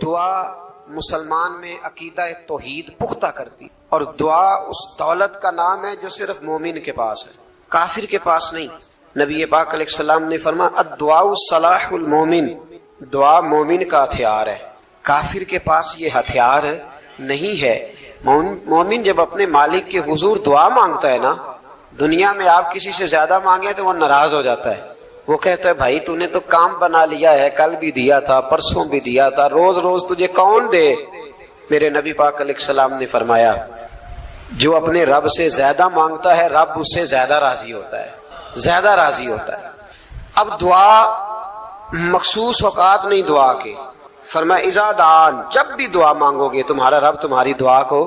دعا مسلمان میں عقیدہ توحید پختہ کرتی، اور دعا اس دولت کا نام ہے جو صرف مومن کے پاس ہے، کافر کے پاس نہیں۔ نبی پاک علیہ السلام نے فرمایا الدعاء صلاح المومن، دعا مومن کا ہتھیار ہے، کافر کے پاس یہ ہتھیار نہیں ہے۔ مومن جب اپنے مالک کے حضور دعا مانگتا ہے نا، دنیا میں آپ کسی سے زیادہ مانگے تو وہ ناراض ہو جاتا ہے، وہ کہتا ہے بھائی تو نے تو کام بنا لیا ہے، کل بھی دیا تھا، پرسوں بھی دیا تھا، روز روز تجھے کون دے؟ میرے نبی پاک علیہ السلام نے فرمایا جو اپنے رب سے زیادہ مانگتا ہے رب اس سے زیادہ راضی ہوتا ہے، زیادہ راضی ہوتا ہے۔ اب دعا مخصوص اوقات نہیں دعا کے، فرمایا اذا دعان، جب بھی دعا مانگو گے تمہارا رب تمہاری دعا کو،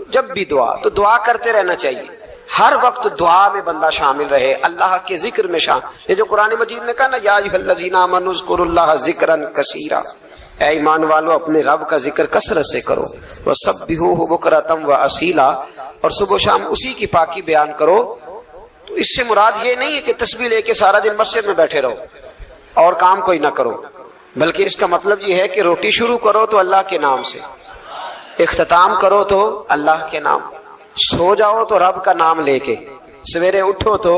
جب بھی دعا تو دعا کرتے رہنا چاہیے، ہر وقت دعا میں بندہ شامل رہے، اللہ کے ذکر میں شامل۔ یہ جو قرآن مجید نے کہا نا یا ایھا الذین آمنوا اذکروا اللہ ذکرا کثیرا، اے ایمان والو اپنے رب کا ذکر کثرت سے کرو، وسبحوہ بکرۃ واصیلا، اور صبح و شام اسی کی پاکی بیان کرو۔ تو اس سے مراد یہ نہیں ہے کہ تسبیح لے کے سارا دن مسجد میں بیٹھے رہو اور کام کوئی نہ کرو، بلکہ اس کا مطلب یہ ہے کہ روٹی شروع کرو تو اللہ کے نام سے، اختتام کرو تو اللہ کے نام، سو جاؤ تو رب کا نام لے کے، سویرے اٹھو تو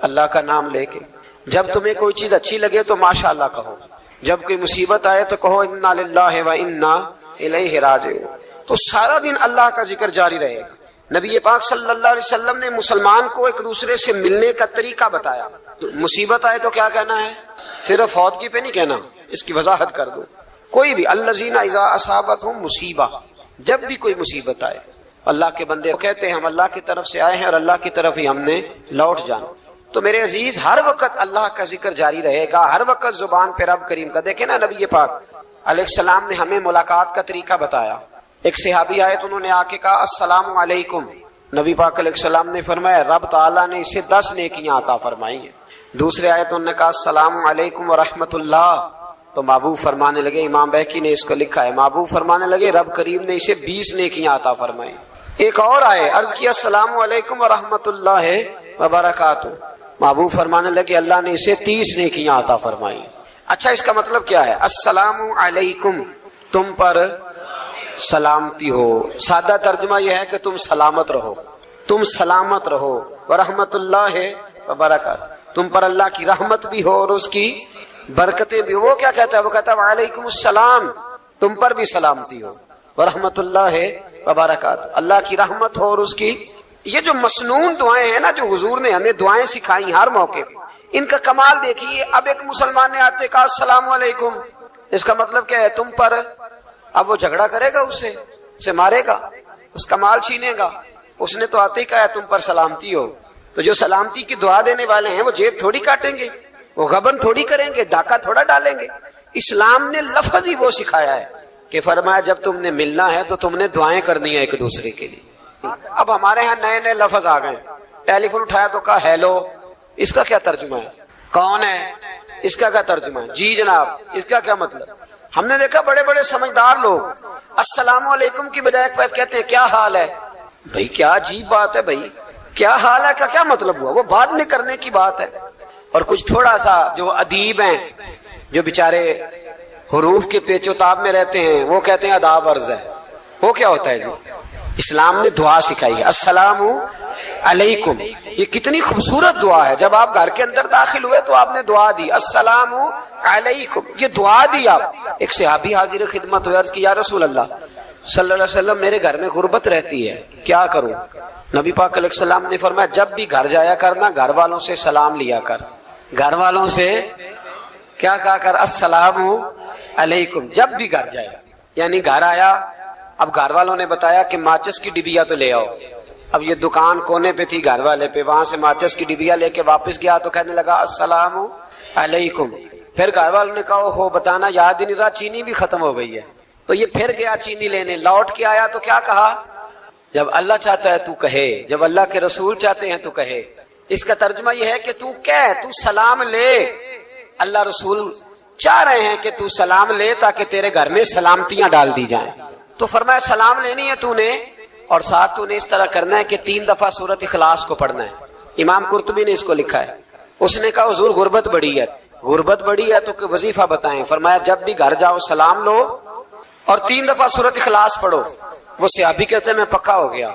اللہ کا نام لے کے، جب تمہیں کوئی چیز اچھی لگے تو ماشاءاللہ کہو، جب کوئی مصیبت آئے تو کہو انا للہ و انا الیہ راجعون۔ تو سارا دن اللہ کا ذکر جاری رہے گا۔ نبی پاک صلی اللہ علیہ وسلم نے مسلمان کو ایک دوسرے سے ملنے کا طریقہ بتایا۔ مصیبت آئے تو کیا کہنا ہے؟ صرف فوتگی پہ نہیں کہنا، اس کی وضاحت کر دو۔ کوئی بھی الذین اذا اصابتہم مصیبہ، جب بھی کوئی مصیبت آئے، اللہ کے بندے کہتے ہیں ہم اللہ کی طرف سے آئے ہیں اور اللہ کی طرف ہی ہم نے لوٹ جانا۔ تو میرے عزیز ہر وقت اللہ کا ذکر جاری رہے گا، ہر وقت زبان پہ رب کریم کا۔ دیکھیں نا نبی پاک علیہ السلام نے ہمیں ملاقات کا طریقہ بتایا۔ ایک صحابی آئے تو انہوں نے آ کے کہا السلام علیکم، نبی پاک علیہ السلام نے فرمایا رب تعالیٰ نے اسے 10 نیکیاں عطا فرمائی ہیں۔ دوسرے آئے تو انہوں نے کہا السلام علیکم ورحمۃ اللہ، تو محبوب فرمانے لگے، امام بہقی نے اس کو لکھا ہے، محبوب فرمانے لگے رب کریم نے اسے 20 نیکیاں عطا فرمائی۔ ایک اور آئے، عرض کیا السلام علیکم ورحمۃ اللہ وبرکاتہ، محبوب فرمانے لگے اللہ نے اسے 30 نیکیاں عطا فرمائی۔ اچھا اس کا مطلب کیا ہے؟ السلام علیکم، تم پر سلامتی ہو، سادہ ترجمہ یہ ہے کہ تم سلامت رہو، تم سلامت رہو، ورحمۃ اللہ وبرکاتہ، تم پر اللہ کی رحمت بھی ہو اور اس کی برکتیں بھی۔ وہ کیا کہتا ہے؟ وہ کہتا ہے وعلیکم السلام، تم پر بھی سلامتی ہو، ورحمۃ اللہ وبرکاتہ، اللہ کی رحمت ہو اور اس کی۔ یہ جو مسنون دعائیں ہیں نا جو حضور نے ہمیں دعائیں سکھائی ہر موقع پہ، ان کا کمال دیکھیے۔ اب ایک مسلمان نے آتے کہا السلام علیکم، اس کا مطلب کیا ہے؟ تم پر۔ اب وہ جھگڑا کرے گا، اسے مارے گا، اس کا مال چھینے گا؟ اس نے تو آتے ہی کہا تم پر سلامتی ہو۔ تو جو سلامتی کی دعا دینے والے ہیں وہ جیب تھوڑی کاٹیں گے، وہ غبن تھوڑی کریں گے، ڈاکہ تھوڑا ڈالیں گے۔ اسلام نے لفظ ہی وہ سکھایا ہے کہ فرمایا جب تم نے ملنا ہے تو تم نے دعائیں کرنی ہیں ایک دوسرے کے لیے۔ اب ہمارے ہاں نئے نئے لفظ آ گئے، ٹیلی فون اٹھایا تو کہا ہیلو، اس کا کیا ترجمہ ہے؟ کون ہے، اس کا کیا ترجمہ ہے؟ جی جناب، اس کا کیا مطلب؟ ہم نے دیکھا بڑے بڑے سمجھدار لوگ السلام علیکم کی بجائے کہتے ہیں کیا حال ہے۔ بھائی کیا عجیب بات ہے، بھائی کیا حال ہے کا کیا مطلب ہوا؟ وہ بعد میں کرنے کی بات ہے۔ اور کچھ تھوڑا سا جو ادیب ہیں، جو بیچارے حروف کے پیچ و تاب میں رہتے ہیں، وہ کہتے ہیں آداب عرض ہے۔ وہ کیا ہوتا ہے جی؟ اسلام نے دعا سکھائی ہے السلام علیکم، یہ کتنی خوبصورت دعا ہے۔ جب آپ گھر کے اندر داخل ہوئے تو آپ نے دعا دی السلام علیکم، یہ دعا دی آپ۔ ایک صحابی حاضر خدمت ہوئے، عرض کی یا رسول اللہ صلی اللہ علیہ وسلم میرے گھر میں غربت رہتی ہے، کیا کروں؟ نبی پاک علیہ السلام نے فرمایا جب بھی گھر جایا کرنا گھر والوں سے سلام لیا کر، گھر والوں سے کیا کہا کر؟ السلام علیکم، جب بھی گھر جایا۔ یعنی گھر آیا، اب گھر والوں نے بتایا کہ ماچس کی ڈبیا تو لے آؤ۔ اب یہ دکان کونے پہ تھی گھر والے پہ، وہاں سے ماچس کی ڈبیا لے کے واپس گیا تو کہنے لگا السلام علیکم۔ پھر گھر والوں نے کہا ہو بتانا یاد ہی نہیں رہا، چینی بھی ختم ہو گئی ہے۔ تو یہ پھر گیا چینی لینے، لوٹ کے آیا تو کیا کہا؟ جب اللہ چاہتا ہے تو کہے، جب اللہ کے رسول چاہتے ہیں تو کہے۔ اس کا ترجمہ یہ ہے کہ تو کہہ، تو سلام لے۔ اللہ رسول چاہ رہے ہیں کہ تو سلام لے تاکہ تیرے گھر میں سلامتیاں ڈال دی جائیں۔ تو فرمایا سلام لینی ہے تو نے، اور ساتھ تو نے اس طرح کرنا ہے کہ 3 دفعہ سورۃ اخلاص کو پڑھنا ہے۔ امام قرطبی نے اس کو لکھا ہے۔ اس نے کہا حضور غربت بڑی ہے، غربت بڑی ہے تو کہ وظیفہ بتائیں۔ فرمایا جب بھی گھر جاؤ سلام لو اور 3 دفعہ سورۃ اخلاص پڑھو. وہ صحابی کہتے ہیں میں پکا ہو گیا.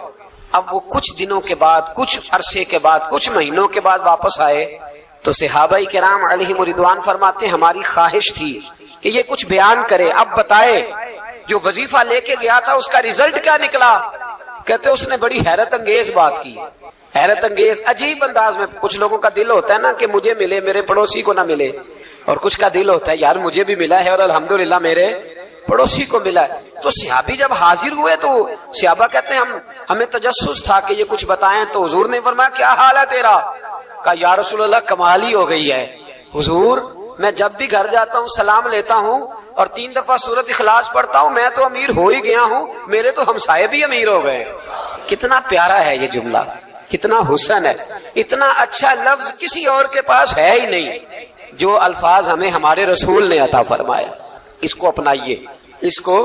اب وہ کچھ دنوں کے بعد، کچھ عرصے کے بعد، کچھ مہینوں کے بعد واپس آئے تو صحابہ کرام علیہم رضوان فرماتے ہیں ہماری خواہش تھی کہ یہ کچھ بیان کرے، اب بتائے جو وظیفہ لے کے گیا تھا اس کا ریزلٹ کیا نکلا. کہتے اس نے بڑی حیرت انگیز بات کی، حیرت انگیز عجیب انداز میں. کچھ لوگوں کا دل ہوتا ہے نا کہ مجھے ملے میرے پڑوسی کو نہ ملے، اور کچھ کا دل ہوتا ہے یار مجھے بھی ملا ہے اور الحمدللہ میرے پڑوسی کو ملا ہے. تو صحابی جب حاضر ہوئے تو صحابہ کہتے ہیں ہمیں تجسس تھا کہ یہ کچھ بتائیں. تو حضور نے فرمایا کیا حال ہے تیرا؟ کہا یا رسول اللہ کمال ہی ہو گئی ہے حضور، میں جب بھی گھر جاتا ہوں سلام لیتا ہوں اور 3 دفعہ سورۃ اخلاص پڑھتا ہوں، میں تو امیر ہو ہی گیا ہوں، میرے تو ہمسائے بھی امیر ہو گئے. کتنا پیارا ہے یہ جملہ، کتنا حسن ہے. اتنا اچھا لفظ کسی اور کے پاس ہے ہی نہیں جو الفاظ ہمیں ہمارے رسول نے عطا فرمایا. اس کو اپنائیے، اس کو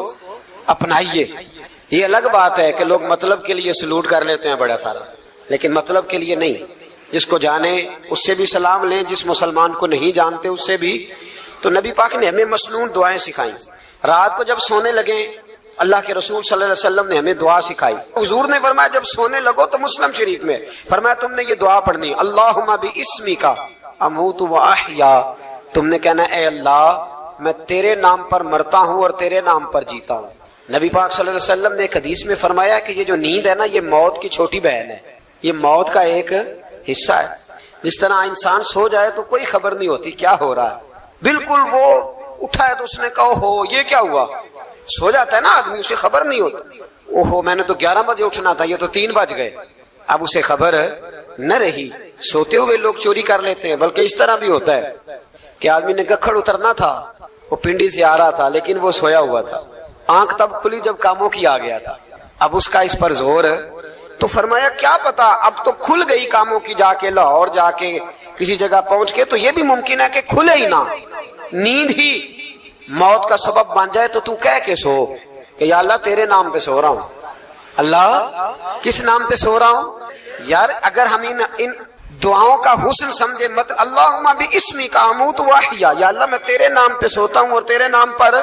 اپنائیے. یہ الگ بات ہے کہ لوگ مطلب کے لیے سلوٹ کر لیتے ہیں بڑا سارا، لیکن مطلب کے لیے نہیں. جس کو جانے اس سے بھی سلام لیں، جس مسلمان کو نہیں جانتے اس سے بھی. تو نبی پاک نے ہمیں مسنون دعائیں سکھائیں. رات کو جب سونے لگے اللہ کے رسول صلی اللہ علیہ وسلم نے ہمیں دعا سکھائی. حضور نے فرمایا جب سونے لگو تو مسلم شریف میں فرمایا تم نے یہ دعا پڑھنی، اللہم باسمک اموت و احیا. تم نے کہنا اے اللہ میں تیرے نام پر مرتا ہوں اور تیرے نام پر جیتا ہوں. نبی پاک صلی اللہ علیہ وسلم نے ایک حدیث میں فرمایا کہ یہ جو نیند ہے نا یہ موت کی چھوٹی بہن ہے، یہ موت کا ایک حصہ ہے. جس طرح انسان سو جائے تو کوئی خبر نہیں ہوتی کیا ہو رہا ہے، بالکل وہ اٹھا ہے تو اس نے کہا ہو یہ کیا ہوا. سو جاتا ہے نا آدمی، اسے خبر نہیں ہوتی، اوہو میں نے تو 11 بجے اٹھنا تھا یہ تو 3 بج گئے. اب اسے خبر نہ رہی. سوتے ہوئے لوگ چوری کر لیتے ہیں، بلکہ اس طرح بھی ہوتا ہے کہ آدمی نے گکھڑ اترنا تھا، وہ پنڈی سے آ رہا تھا لیکن وہ سویا ہوا تھا. آنکھ تب کھلی جب کاموں کی آ گیا تھا. اب اس کا اس پر زور تو فرمایا کیا پتا اب تو کھل گئی کاموں کی، جا کے لاہور جا کے کسی جگہ پہنچ کے تو یہ بھی ممکن ہے کہ کھلے ہی نہ، نیند ہی موت کا سبب بن جائے. تو کہہ کے سو کہ یا اللہ تیرے نام پہ سو رہا ہوں. اللہ کس نام پہ سو رہا ہوں یار؟ اگر ہم ان دعاؤں کا حسن سمجھے مت اللہم باسمک اموت و احیا، یا اللہ میں تیرے نام پہ سوتا ہوں اور تیرے نام پر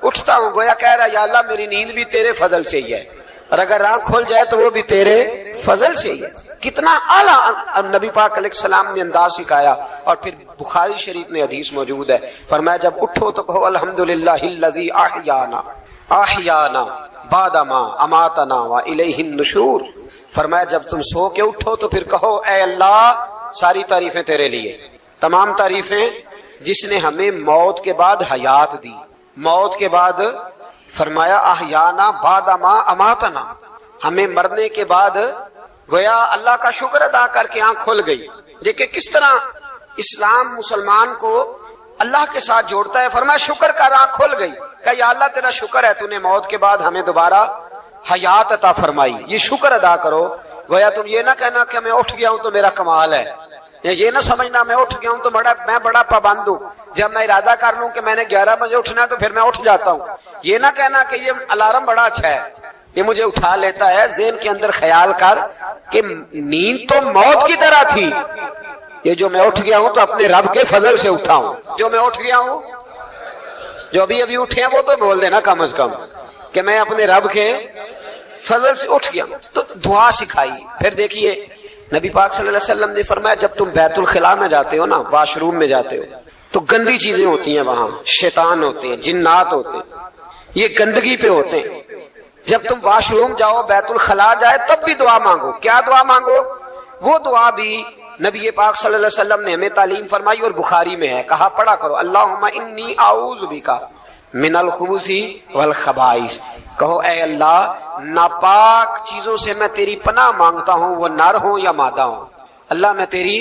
اٹھتا ہوں. گویا کہہ رہا یا اللہ میری نیند بھی تیرے فضل سے ہی ہے، اور اگر آنکھ کھل جائے تو وہ بھی تیرے فضل سے ہی ہے. کتنا اعلیٰ نبی پاک علیہ السلام نے انداز سکھایا. اور پھر بخاری شریف میں حدیث موجود ہے، فرمایا جب اٹھو تو کہو الحمدللہ الذی احیانا بعد ما اماتنا والیہ النشور. فرمایا جب تم سو کے اٹھو تو پھر کہو اے اللہ ساری تعریفیں تیرے لیے، تمام تعریفیں جس نے ہمیں موت کے بعد حیات دی. موت کے بعد فرمایا احیانا بعد ما اماتنا، ہمیں مرنے کے بعد گویا اللہ کا شکر ادا کر کے آنکھ کھل گئی. دیکھیں کس طرح اسلام مسلمان کو اللہ کے ساتھ جوڑتا ہے. فرمایا شکر کر، آنکھ کھل گئی. کہ یا اللہ تیرا شکر ہے تو نے موت کے بعد ہمیں دوبارہ حیات عطا فرمائی، یہ شکر ادا کرو. گویا تم یہ نہ کہنا کہ میں اٹھ گیا ہوں تو میرا کمال ہے، یہ نہ سمجھنا میں اٹھ گیا ہوں تو میں بڑا پابند ہوں، جب میں ارادہ کر لوں کہ میں نے 11 بجے اٹھنا ہے تو پھر میں اٹھ جاتا ہوں. یہ نہ کہنا کہ یہ الارم بڑا اچھا ہے، یہ مجھے اٹھا لیتا ہے. ذہن کے اندر خیال کر کہ نیند تو موت کی طرح تھی، یہ جو میں اٹھ گیا ہوں تو اپنے رب کے فضل سے اٹھا ہوں. جو میں اٹھ گیا ہوں، جو ابھی اٹھے ہیں وہ تو بول دینا کم از کم کہ میں اپنے رب کے فضل سے اٹھ گیا. تو دعا سکھائی. پھر دیکھیے نبی پاک صلی اللہ علیہ وسلم نے فرمایا جب تم بیت الخلاء میں جاتے ہو نا، واش روم میں جاتے ہو تو گندی چیزیں ہوتی ہیں وہاں، شیطان ہوتے ہیں، جنات ہوتے ہیں، یہ گندگی پہ ہوتے ہیں. جب تم واش روم جاؤ، بیت الخلاء جائے تب بھی دعا مانگو. کیا دعا مانگو؟ وہ دعا بھی نبی پاک صلی اللہ علیہ وسلم نے ہمیں تعلیم فرمائی اور بخاری میں ہے، کہا پڑھا کرو اللہم انی اعوذ بک من الخبث والخبائث. کہو اے اللہ ناپاک چیزوں سے میں تیری پناہ مانگتا ہوں، وہ نر ہوں یا مادہ ہوں. اللہ میں تیری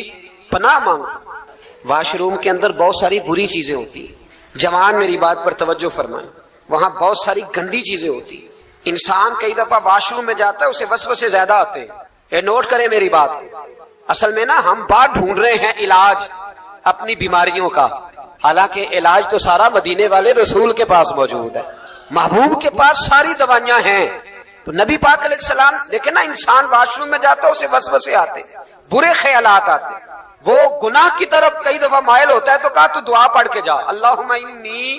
پناہ مانگتا ہوں. واش روم کے اندر بہت ساری بری چیزیں ہوتی ہیں. جوان میری بات پر توجہ فرمائیں، وہاں بہت ساری گندی چیزیں ہوتی ہیں. انسان کئی دفعہ واش روم میں جاتا ہے اسے وسوسے زیادہ آتے ہیں. اے نوٹ کریں میری بات. اصل میں نا ہم بات ڈھونڈ رہے ہیں علاج اپنی بیماریوں کا، حالانکہ علاج تو سارا مدینے والے رسول کے پاس موجود ہے، محبوب کے پاس ساری دوائیاں ہیں. تو نبی پاک علیہ السلام دیکھیں نا انسان واش روم میں جاتا ہے اسے وسوسے آتے، برے خیالات آتے، وہ گناہ کی طرف کئی دفعہ مائل ہوتا ہے. تو کہا تو دعا پڑھ کے جا اللہم انی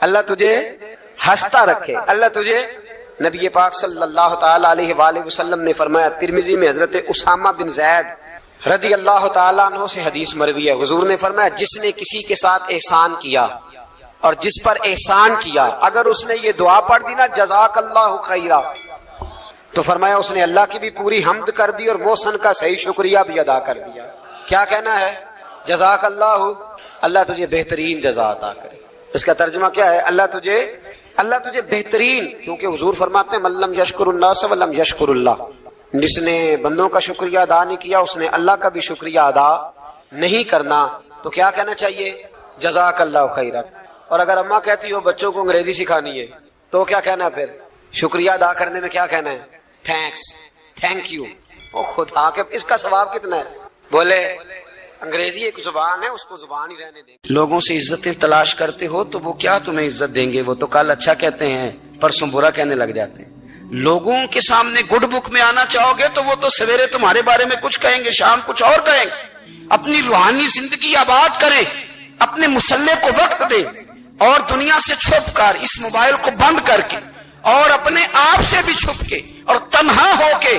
اللہ تجھے ہنستا رکھے، اللہ تجھے. نبی پاک صلی اللہ تعالی علیہ وآلہ وسلم نے فرمایا، ترمذی میں حضرت اسامہ بن زید رضی اللہ تعالیٰ عنہ سے حدیث مروی ہے، حضور نے فرمایا جس نے کسی کے ساتھ احسان کیا اور جس پر احسان کیا، اگر اس نے یہ دعا پڑھ دی نا جزاک اللہ خیرا، تو فرمایا اس نے اللہ کی بھی پوری حمد کر دی اور محسن کا صحیح شکریہ بھی ادا کر دیا. کیا کہنا ہے؟ جزاک اللہ، اللہ تجھے بہترین جزا عطا کرے. اس کا ترجمہ کیا ہے؟ اللہ تجھے بہترین، کیونکہ حضور فرماتے ہیں من لم یشکر الناس ولم یشکر اللہ، جس نے بندوں کا شکریہ ادا نہیں کیا اس نے اللہ کا بھی شکریہ ادا نہیں کرنا. تو کیا کہنا چاہیے؟ جزاک اللہ خیرا. اور اگر اماں کہتی ہو بچوں کو انگریزی سکھانی ہے تو کیا کہنا ہے پھر؟ شکریہ ادا کرنے میں کیا کہنا ہے؟ Thanks, thank you. او خدا کے اس کا ثواب کتنا ہے؟ بولے انگریزی ایک زبان ہے، اس کو زبان ہی رہنے دیں. لوگوں سے عزتیں تلاش کرتے ہو تو وہ کیا تمہیں عزت دیں گے؟ وہ تو کل اچھا کہتے ہیں پرسوں برا کہنے لگ جاتے ہیں. لوگوں کے سامنے گڈ بک میں آنا چاہو گے تو وہ تو سویرے تمہارے بارے میں کچھ کہیں گے، شام کچھ اور کہیں گے. اپنی روحانی زندگی آباد کریں، اپنے مسلح کو وقت دیں اور دنیا سے چھپ کر اس موبائل کو بند کر کے اور اپنے آپ سے بھی چھپ کے اور تنہا ہو کے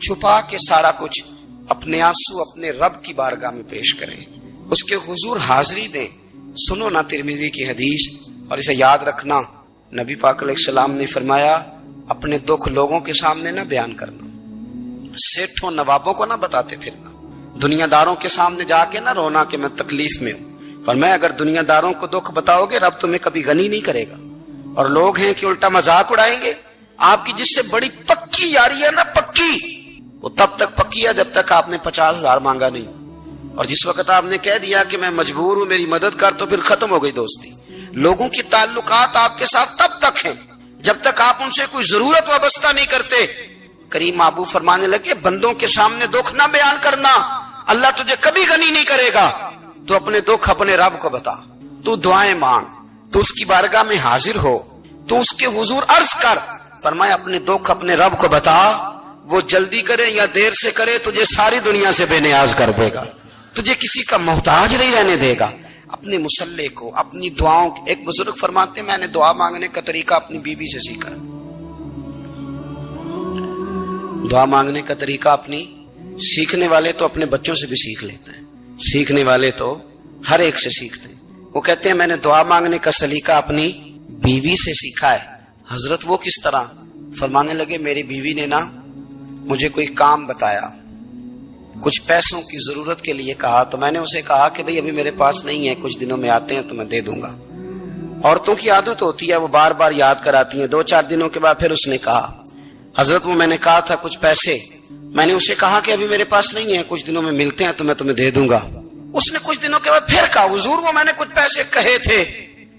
چھپا کے سارا کچھ اپنے آنسو اپنے رب کی بارگاہ میں پیش کریں، اس کے حضور حاضری دیں. سنو نا ترمذی کی حدیث اور اسے یاد رکھنا. نبی پاک علیہ السلام نے فرمایا اپنے دکھ لوگوں کے سامنے نہ بیان کرنا، سیٹھوں نوابوں کو نہ بتاتے پھرنا، دنیا داروں کے سامنے جا کے نہ رونا کہ میں تکلیف میں ہوں. فرمایا اگر دنیا داروں کو دکھ بتاؤ گے رب تمہیں کبھی غنی نہیں کرے گا. اور لوگ ہیں کہ الٹا مذاق اڑائیں گے. آپ کی جس سے بڑی پکی یاری ہے نا، پکی، وہ تب تک پکی ہے جب تک آپ نے 50,000 مانگا نہیں. اور جس وقت آپ نے کہہ دیا کہ میں مجبور ہوں میری مدد کر، تو پھر ختم ہو گئی دوستی. لوگوں کی تعلقات آپ کے ساتھ تب تک ہیں جب تک آپ ان سے کوئی ضرورت وابستہ نہیں کرتے. کریم محبوب فرمانے لگے بندوں کے سامنے دکھ نہ بیان کرنا، اللہ تجھے کبھی غنی نہیں کرے گا. تو اپنے دکھ اپنے رب کو بتا، تو دعائیں مانگ، تو اس کی بارگاہ میں حاضر ہو، تو اس کے حضور عرض کر. فرمایا اپنے دکھ اپنے رب کو بتا، وہ جلدی کرے یا دیر سے کرے تجھے ساری دنیا سے بے نیاز کر دے گا، تجھے کسی کا محتاج نہیں رہنے دے گا. اپنے مسلح کو، اپنی دعاؤں. ایک بزرگ فرماتے ہیں میں نے دعا مانگنے کا طریقہ اپنی بیوی سے سیکھا. دعا مانگنے کا طریقہ اپنی، سیکھنے والے تو اپنے بچوں سے بھی سیکھ لیتے ہیں، سیکھنے والے تو ہر ایک سے سیکھتے ہیں. وہ کہتے ہیں میں نے دعا مانگنے کا سلیقہ اپنی بیوی سے سیکھا ہے. حضرت وہ کس طرح؟ فرمانے لگے میری بیوی نے نا مجھے کوئی کام بتایا، کچھ پیسوں کی ضرورت کے لیے کہا، تو میں نے اسے کہا کہ بھئی ابھی میرے پاس نہیں ہے، کچھ دنوں میں آتے ہیں تو میں دے دوں گا. عورتوں کی عادت ہوتی ہے وہ بار بار یاد کراتی ہیں. 2-4 دنوں کے بعد پھر اس نے کہا حضرت وہ میں نے کہا تھا کچھ پیسے، میں نے اسے کہا کہ ابھی میرے پاس نہیں ہے، کچھ دنوں میں ملتے ہیں تو میں تمہیں دے دوں گا. اس نے کچھ دنوں کے بعد پھر کہا حضور وہ میں نے کچھ پیسے کہے تھے.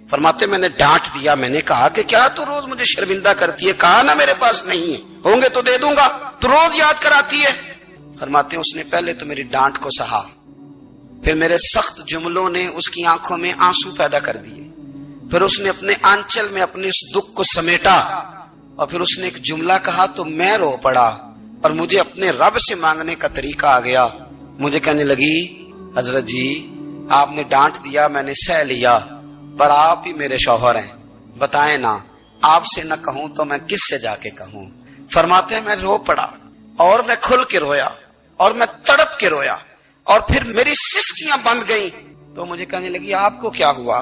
فرماتے میں نے ڈانٹ دیا، میں نے کہا کہ کیا تو روز مجھے شرمندہ کرتی ہے، کہا نا میرے پاس نہیں ہے، ہوں گے تو دے دوں گا، تو روز یاد کراتی ہے. فرماتے ہیں اس نے پہلے تو میری ڈانٹ کو سہا، پھر میرے سخت جملوں نے اس کی آنکھوں میں آنسو پیدا کر دیے، پھر اس نے اپنے آنچل میں اپنے اس دکھ کو سمیٹا، اور پھر اس نے ایک جملہ کہا تو میں رو پڑا اور مجھے اپنے رب سے مانگنے کا طریقہ آ گیا. مجھے کہنے لگی حضرت جی آپ نے ڈانٹ دیا میں نے سہ لیا، پر آپ ہی میرے شوہر ہیں، بتائیں نا آپ سے نہ کہوں تو میں کس سے جا کے کہوں. فرماتے ہیں میں رو پڑا اور میں کھل کے رویا اور میں تڑپ کے رویا اور پھر میری سسکیاں بند گئیں. تو مجھے کہنے لگی آپ کو کیا ہوا؟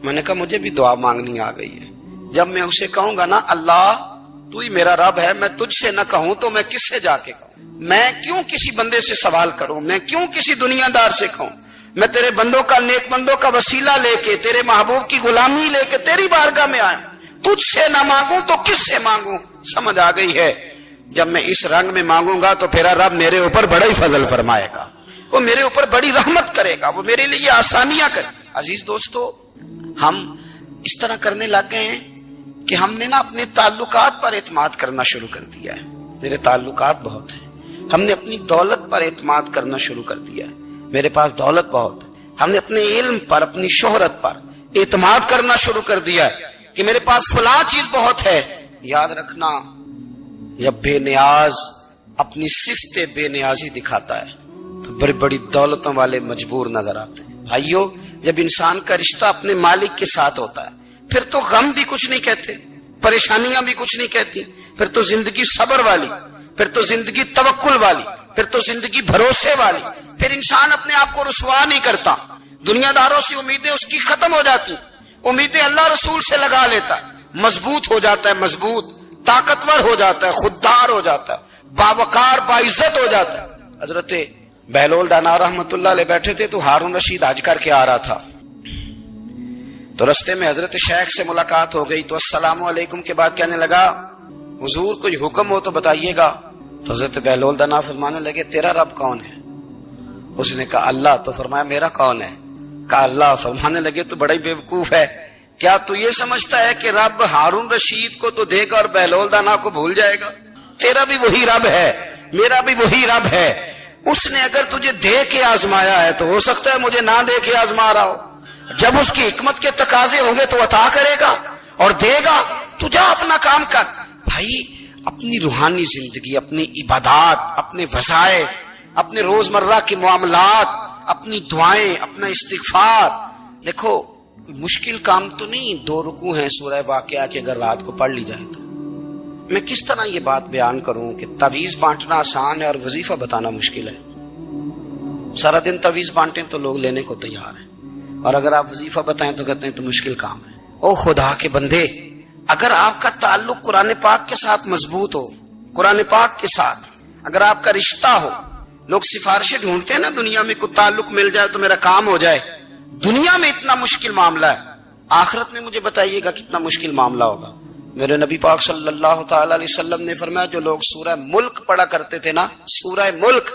میں نے کہا مجھے بھی دعا مانگنی آ گئی ہے. جب میں اسے کہوں گا نا اللہ تو ہی میرا رب ہے، میں تجھ سے نہ کہوں تو میں کس سے جا کے کہوں؟ میں کیوں کسی بندے سے سوال کروں؟ میں کیوں کسی دنیا دار سے کہوں؟ میں تیرے بندوں کا، نیک بندوں کا وسیلہ لے کے، تیرے محبوب کی غلامی لے کے تیری بارگاہ میں آئیں، تجھ سے نہ مانگوں تو کس سے مانگوں؟ سمجھ آ گئی ہے؟ جب میں اس رنگ میں مانگوں گا تو پھر رب میرے اوپر بڑا ہی فضل فرمائے گا، وہ میرے اوپر بڑی رحمت کرے گا، وہ میرے لیے آسانیاں کرے. عزیز دوستو ہم اس طرح کرنے لگ گئے ہیں کہ ہم نے نا اپنے تعلقات پر اعتماد کرنا شروع کر دیا ہے. میرے تعلقات بہت ہیں. ہم نے اپنی دولت پر اعتماد کرنا شروع کر دیا ہے، میرے پاس دولت بہت ہے. ہم نے اپنے علم پر، اپنی شہرت پر اعتماد کرنا شروع کر دیا ہے کہ میرے پاس فلاں چیز بہت ہے. یاد رکھنا جب بے نیاز اپنی صفت بے نیازی دکھاتا ہے تو بڑی بڑی دولتوں والے مجبور نظر آتے ہیں. بھائیو جب انسان کا رشتہ اپنے مالک کے ساتھ ہوتا ہے پھر تو غم بھی کچھ نہیں کہتے، پریشانیاں بھی کچھ نہیں کہتی، پھر تو زندگی صبر والی، پھر تو زندگی توکل والی، پھر تو زندگی بھروسے والی، پھر انسان اپنے آپ کو رسوا نہیں کرتا، دنیا داروں سے امیدیں اس کی ختم ہو جاتی، امیدیں اللہ رسول سے لگا لیتا ہے، مضبوط ہو جاتا ہے، مضبوط، طاقتور ہو جاتا ہے، خوددار ہو جاتا ہے، باوقار باعزت ہو جاتا ہے۔ حضرت بہلول دانا رحمت اللہ علیہ بیٹھے تھے تو ہارون رشید حج کر کے آ رہا تھا، تو رستے میں حضرت شیخ سے ملاقات ہو گئی، تو السلام علیکم کے بعد کہنے لگا حضور کوئی حکم ہو تو بتائیے گا۔ تو حضرت بہلول دانا فرمانے لگے تیرا رب کون ہے؟ اس نے کہا اللہ۔ تو فرمایا میرا کون ہے؟ کہا اللہ۔ فرمانے لگے تو بڑا ہی بیوقوف ہے، کیا تو یہ سمجھتا ہے کہ رب ہارون رشید کو تو دے گا اور بہلول دانا کو بھول جائے گا؟ تیرا بھی وہی رب ہے، میرا بھی وہی رب ہے، اس نے اگر تجھے دے کے آزمایا ہے تو ہو سکتا ہے مجھے نہ دے کے آزما رہا ہو، جب اس کی حکمت کے تقاضے ہوں گے تو عطا کرے گا اور دے گا، تو جا اپنا کام کر۔ بھائی اپنی روحانی زندگی، اپنی عبادات، اپنے وظائف، اپنے روزمرہ کے معاملات، اپنی دعائیں، اپنا استغفار، دیکھو مشکل کام تو نہیں، 2 رکوع ہیں سورہ واقعہ کے اگر رات کو پڑھ لی جائے تو۔ میں کس طرح یہ بات بیان کروں کہ تعویذ بانٹنا آسان ہے اور وظیفہ بتانا مشکل ہے؟ سارا دن تعویذ بانٹیں تو لوگ لینے کو تیار ہیں، اور اگر آپ وظیفہ بتائیں تو کہتے ہیں تو مشکل کام ہے۔ او خدا کے بندے، اگر آپ کا تعلق قرآن پاک کے ساتھ مضبوط ہو، قرآن پاک کے ساتھ اگر آپ کا رشتہ ہو، لوگ سفارشیں ڈھونڈتے ہیں نا دنیا میں، کوئی تعلق مل جائے تو میرا کام ہو جائے، دنیا میں اتنا مشکل معاملہ ہے، آخرت میں مجھے بتائیے گا کتنا مشکل معاملہ ہوگا۔ میرے نبی پاک صلی اللہ تعالی علیہ وسلم نے فرمایا جو لوگ سورہ ملک پڑھا کرتے تھے نا، سورہ ملک،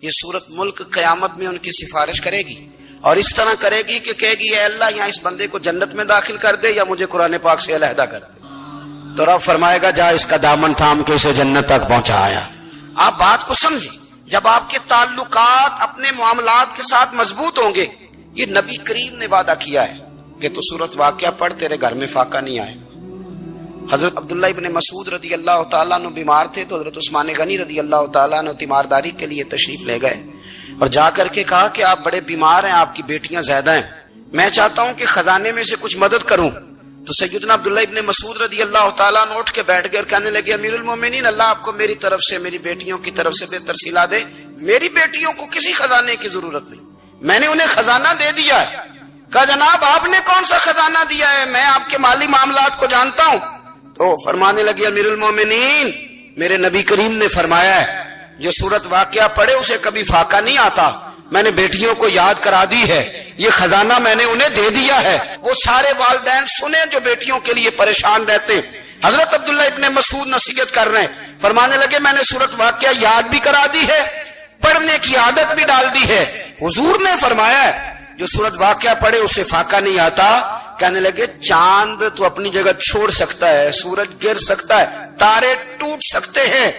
یہ سورت ملک قیامت میں ان کی سفارش کرے گی، اور اس طرح کرے گی کہ کہے گی اے اللہ یہاں اس بندے کو جنت میں داخل کر دے یا مجھے قرآن پاک سے علیحدہ کر دے، تو رب فرمائے گا جا اس کا دامن تھام کے اسے جنت تک پہنچایا۔ آپ بات کو سمجھیں، جب آپ کے تعلقات اپنے معاملات کے ساتھ مضبوط ہوں گے، یہ نبی کریم نے وعدہ کیا ہے کہ تو سورت واقعہ پڑھ تیرے گھر میں فاقہ نہیں آئے۔ حضرت عبداللہ ابن مسعود رضی اللہ تعالیٰ عنہ بیمار تھے تو حضرت عثمان غنی رضی اللہ تعالیٰ عنہ تیمارداری کے لیے تشریف لے گئے اور جا کر کے کہا کہ آپ بڑے بیمار ہیں، آپ کی بیٹیاں زیادہ ہیں، میں چاہتا ہوں کہ خزانے میں سے کچھ مدد کروں۔ تو سیدنا عبداللہ ابن مسعود رضی اللہ تعالیٰ عنہ اٹھ کے بیٹھ گئے اور کہنے لگے امیر المومنین، اللہ آپ کو میری طرف سے، میری بیٹیوں کی طرف سے بہتر صلہ دے، میری بیٹیوں کو کسی خزانے کی ضرورت نہیں، میں نے انہیں خزانہ دے دیا ہے۔ کہا جناب آپ نے کون سا خزانہ دیا ہے، میں آپ کے مالی معاملات کو جانتا ہوں۔ تو فرمانے لگے امیر المومنین، میرے نبی کریم نے فرمایا ہے جو سورت واقعہ پڑھے اسے کبھی فاقہ نہیں آتا، میں نے بیٹیوں کو یاد کرا دی ہے، یہ خزانہ میں نے انہیں دے دیا ہے۔ وہ سارے والدین سنیں جو بیٹیوں کے لیے پریشان رہتے، حضرت عبداللہ ابن مسعود نصیحت کر رہے ہیں، فرمانے لگے میں نے سورت واقعہ یاد بھی کرا دی ہے، پڑھنے کی عادت بھی ڈال دی ہے، حضور نے فرمایا ہے جو سورت واقعہ پڑھے اسے فاقہ نہیں آتا۔ کہنے لگے چاند تو اپنی جگہ چھوڑ سکتا ہے، سورج گر سکتا ہے، تارے ٹوٹ سکتے ہیں،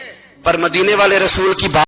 پر مدینے والے رسول کی بات